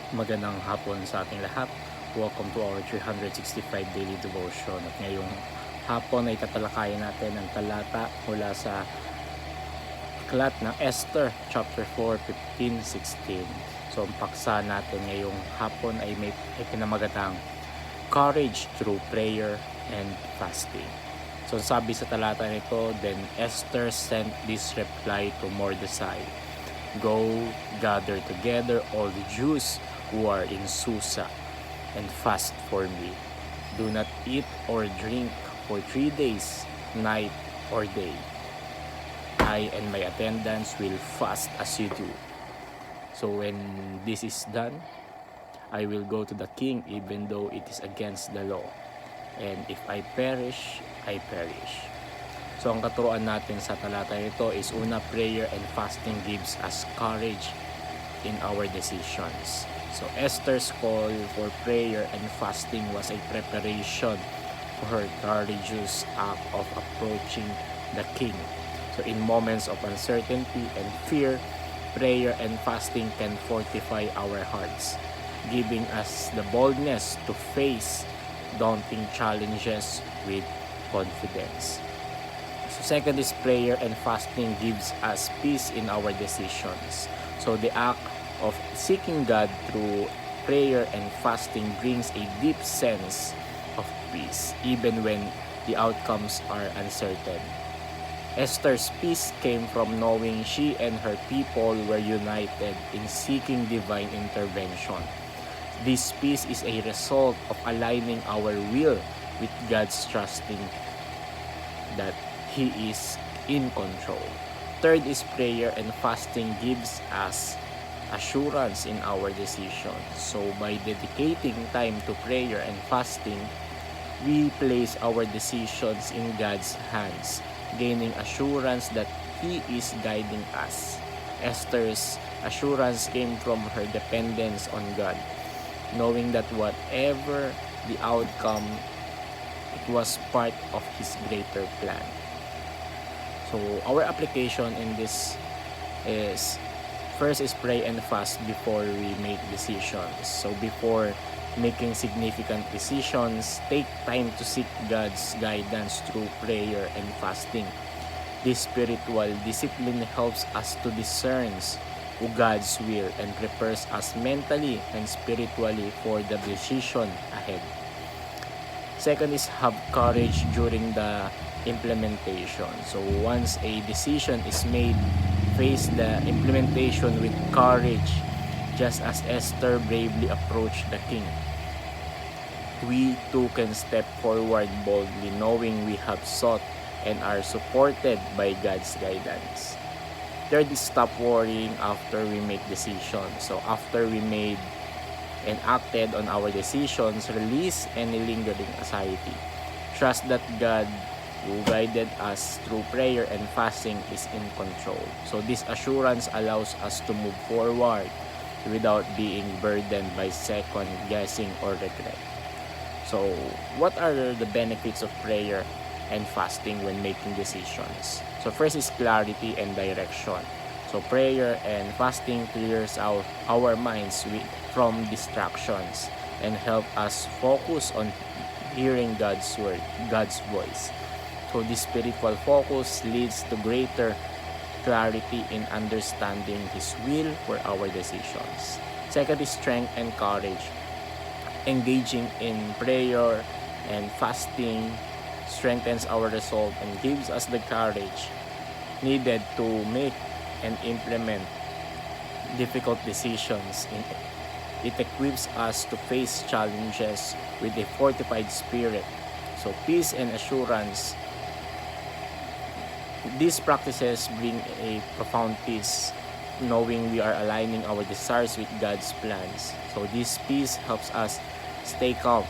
Magandang hapon sa ating lahat. Welcome to our 365 Daily Devotion. At ngayong hapon ay tatalakayin natin ang talata mula sa aklat ng Esther, chapter 4, 15, 16. So ang paksa natin ngayong hapon ay may pinamagatang Courage through Prayer and Fasting. So sabi sa talata nito, Then Esther sent this reply to Mordecai, Go, gather together all the Jews who are in Susa, and fast for me. Do not eat or drink for 3 days, night or day. I and my attendants will fast as you do. So when this is done, I will go to the king even though it is against the law. And if I perish, I perish. So ang katuruan natin sa talata ito is una, prayer and fasting gives us courage in our decisions. So Esther's call for prayer and fasting was a preparation for her courageous act of approaching the king. So in moments of uncertainty and fear, prayer and fasting can fortify our hearts, giving us the boldness to face daunting challenges with confidence. So second is prayer and fasting gives us peace in our decisions. So the act of seeking God through prayer and fasting brings a deep sense of peace even when the outcomes are uncertain. Esther's peace came from knowing she and her people were united in seeking divine intervention. This peace is a result of aligning our will with God's, trusting that He is in control. Third is prayer and fasting gives us assurance in our decisions. So by dedicating time to prayer and fasting, we place our decisions in God's hands, gaining assurance that He is guiding us. Esther's assurance came from her dependence on God, knowing that whatever the outcome, it was part of His greater plan. So our application in this is, first is pray and fast before we make decisions. So before making significant decisions, take time to seek God's guidance through prayer and fasting. This spiritual discipline helps us to discern God's will and prepares us mentally and spiritually for the decision ahead. Second is have courage during the implementation. So once a decision is made, face the implementation with courage, just as Esther bravely approached the king. We too can step forward boldly, knowing we have sought and are supported by God's guidance. Third is stop worrying after we make decisions. So after we made and acted on our decisions, release any lingering anxiety. Trust that God, who guided us through prayer and fasting, is in control. So this assurance allows us to move forward without being burdened by second guessing or regret. So what are the benefits of prayer and fasting when making decisions? So first is clarity and direction. So prayer and fasting clears out our minds from distractions and help us focus on hearing God's word, God's voice. So this spiritual focus leads to greater clarity in understanding His will for our decisions. Second is strength and courage. Engaging in prayer and fasting strengthens our resolve and gives us the courage needed to make and implement difficult decisions. It equips us to face challenges with a fortified spirit. So peace and assurance. These practices bring a profound peace, knowing we are aligning our desires with God's plans. So this peace helps us stay calm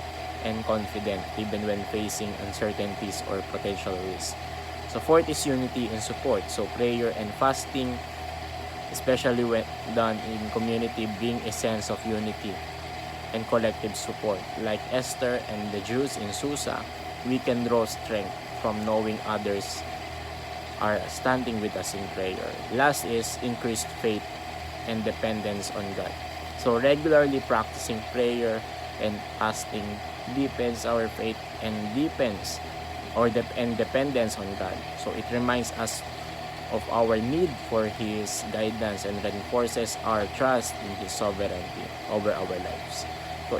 and confident even when facing uncertainties or potential risks. So fourth is unity and support. So prayer and fasting, especially when done in community, bring a sense of unity and collective support. Like Esther and the Jews in Susa, we can draw strength from knowing others are standing with us in prayer. Last is increased faith and dependence on God. So So regularly practicing prayer and fasting deepens our faith and deepens and dependence on God. So it reminds us of our need for His guidance and reinforces our trust in His sovereignty over our lives. So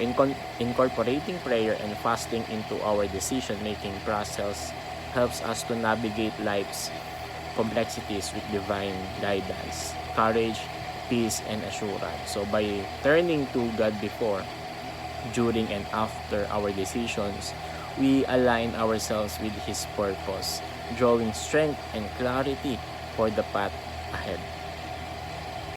incorporating prayer and fasting into our decision-making process helps us to navigate life's complexities with divine guidance, courage, peace, and assurance. So by turning to God before, during, and after our decisions, we align ourselves with His purpose, drawing strength and clarity for the path ahead.